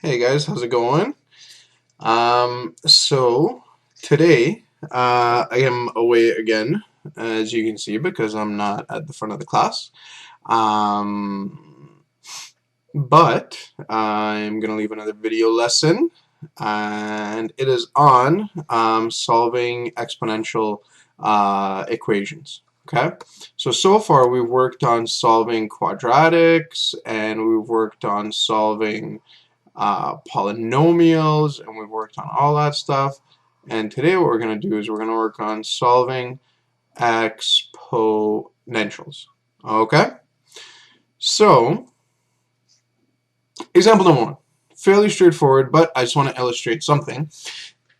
Hey guys, how's it going? So today I am away again, as you can see, because I'm not at the front of the class. Um, but I'm gonna leave another video lesson, and it is on solving exponential equations. Okay, so far we've worked on solving quadratics, and we've worked on solving polynomials, and we've worked on all that stuff. And today what we're going to do is we're going to work on solving exponentials. Okay? So, example number one. Fairly straightforward, but I just want to illustrate something.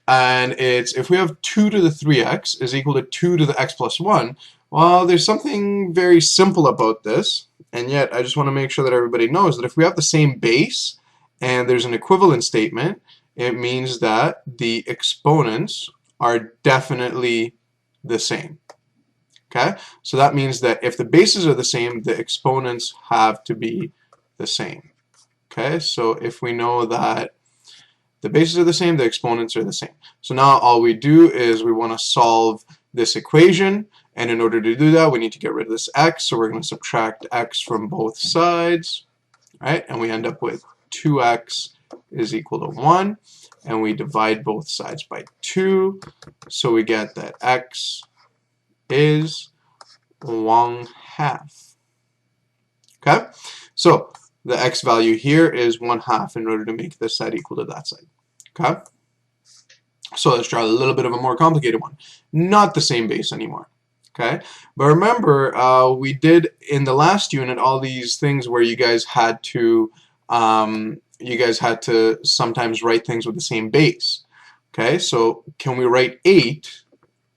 And it's if we have 2 to the 3x is equal to 2 to the x plus 1, well, there's something very simple about this, and yet I just want to make sure that everybody knows that if we have the same base and there's an equivalent statement, it means that the exponents are definitely the same. Okay? So that means that if the bases are the same, the exponents have to be the same. Okay? So if we know that the bases are the same, the exponents are the same. So now all we do is we want to solve this equation, and in order to do that we need to get rid of this x, so we're going to subtract x from both sides, right? And we end up with 2x is equal to 1, and we divide both sides by 2, so we get that x is 1/2. Okay? So the x value here is 1/2 in order to make this side equal to that side. Okay? So let's try a little bit of a more complicated one. Not the same base anymore. Okay? But remember, we did in the last unit all these things where you guys had to sometimes write things with the same base. Okay? So can we write 8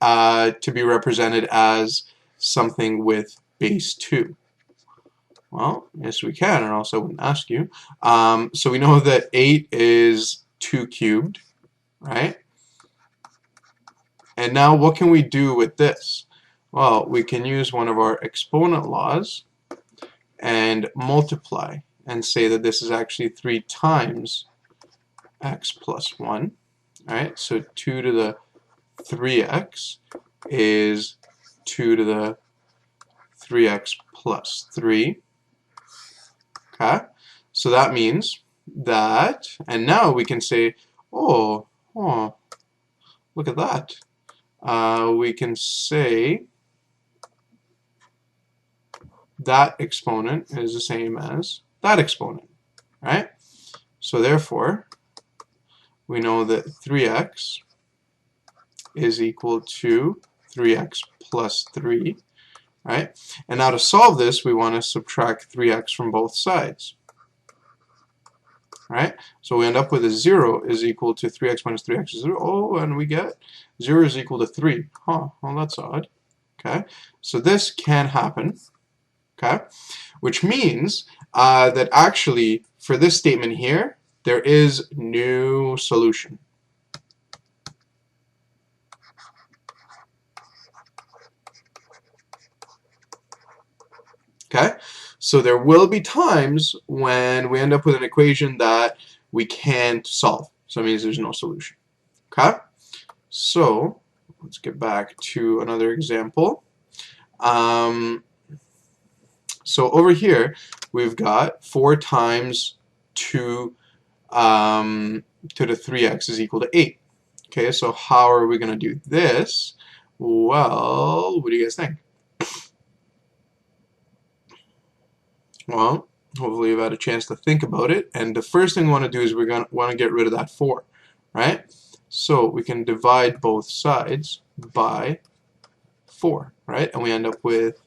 to be represented as something with base 2? Well, yes we can, or else I wouldn't ask you. So we know that 8 is 2 cubed, right? And now what can we do with this? Well, we can use one of our exponent laws and multiply and say that this is actually 3 times x plus 1. Right? So 2 to the 3x is 2 to the 3x plus 3. Okay? So that means that, and now we can say, oh, look at that. We can say that exponent is the same as that exponent, right? So therefore, we know that 3x is equal to 3x plus 3, right? And now to solve this, we want to subtract 3x from both sides, right? So we end up with a 0 is equal to 3x minus 3x is 0. Oh, and we get 0 is equal to 3. Huh, well, that's odd. Okay, so this can happen. Okay, which means that actually for this statement here, there is no solution. Okay, so there will be times when we end up with an equation that we can't solve. So it means there's no solution. Okay, so let's get back to another example. So over here, we've got 4 times 2 to the 3x is equal to 8. Okay, so how are we going to do this? Well, what do you guys think? Well, hopefully you've had a chance to think about it. And the first thing we want to do is we're going to want to get rid of that 4, right? So we can divide both sides by 4, right? And we end up with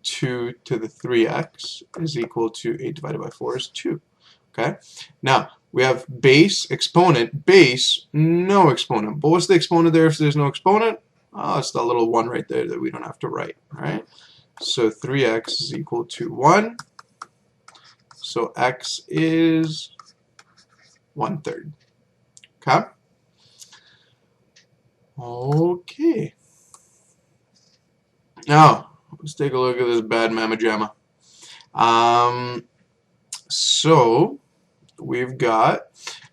2 to the 3x is equal to 8 divided by 4 is 2. Okay? Now, we have base, exponent, base, no exponent. But what's the exponent there if there's no exponent? Oh, it's that little 1 right there that we don't have to write, right? So 3x is equal to 1. So x is 1/3. Okay? Okay. Now, let's take a look at this bad mamma jamma. So we've got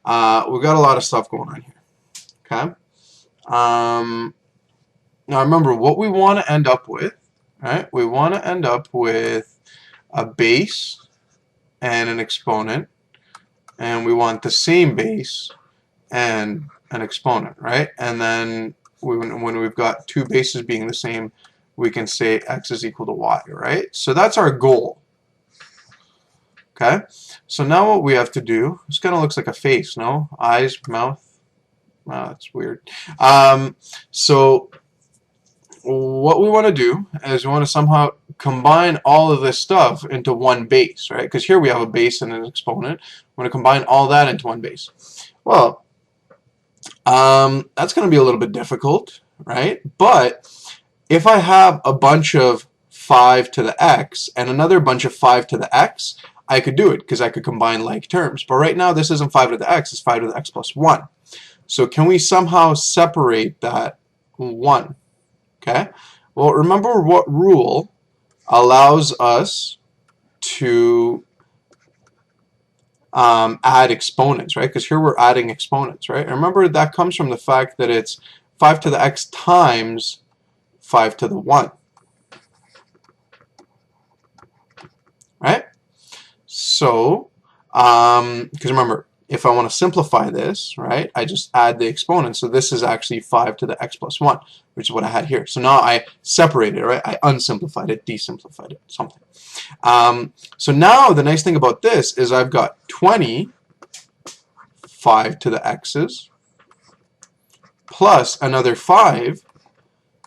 a lot of stuff going on here. Okay. Now remember what we want to end up with, right? We want to end up with a base and an exponent, and we want the same base and an exponent, right? And then when we've got two bases being the same, we can say x is equal to y, right? So that's our goal. Okay, so now what we have to do, this kind of looks like a face, no? Eyes, mouth. Oh, that's weird. So what we want to do is we want to somehow combine all of this stuff into one base, right? Because here we have a base and an exponent. We want to combine all that into one base. Well, that's going to be a little bit difficult, right? But if I have a bunch of 5 to the x and another bunch of 5 to the x, I could do it because I could combine like terms. But right now this isn't 5 to the x, it's 5 to the x plus 1. So can we somehow separate that 1? Okay. Well, remember what rule allows us to add exponents, right? Because here we're adding exponents, right? And remember that comes from the fact that it's 5 to the x times 5 to the 1. Right? So, because remember, if I want to simplify this, right, I just add the exponents. So this is actually 5 to the x plus 1, which is what I had here. So now I separated it, right? I unsimplified it, desimplified it, something. So now the nice thing about this is I've got 20, 5 to the x's, plus another 5,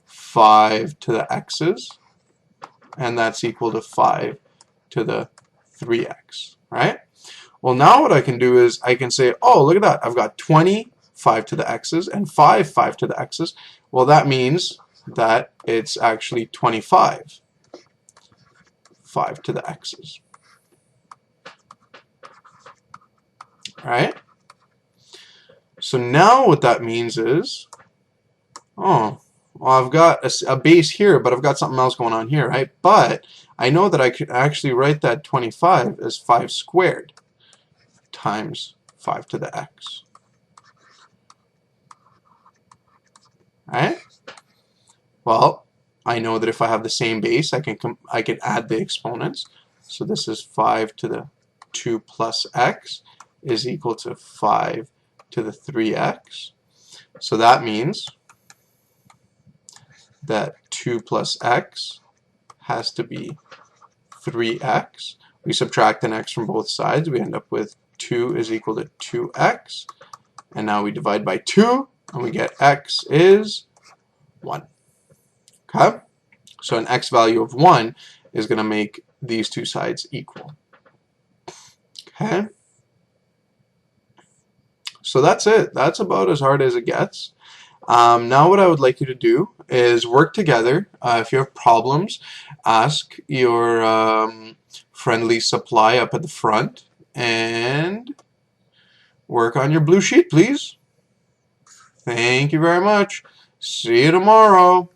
5 to the x's, and that's equal to 5 to the 3x, right? Well, now what I can do is I can say, oh, look at that. I've got 20, 5 to the x's, and 5, 5 to the x's. Well, that means that it's actually 25, 5 to the x's. Right? So now what that means is, oh, well, I've got a base here, but I've got something else going on here, right? But I know that I could actually write that 25 as 5 squared times 5 to the x. Right? Well, I know that if I have the same base, I can add the exponents. So this is 5 to the 2 plus x is equal to 5 to the 3x. So that means that 2 plus x has to be 3x. We subtract an x from both sides. We end up with 2 is equal to 2x. And now we divide by 2, and we get x is 1. Okay? So an x value of 1 is going to make these two sides equal. Okay? So that's it. That's about as hard as it gets. Now what I would like you to do is work together. If you have problems, ask your friendly supply up at the front and work on your blue sheet, please. Thank you very much. See you tomorrow.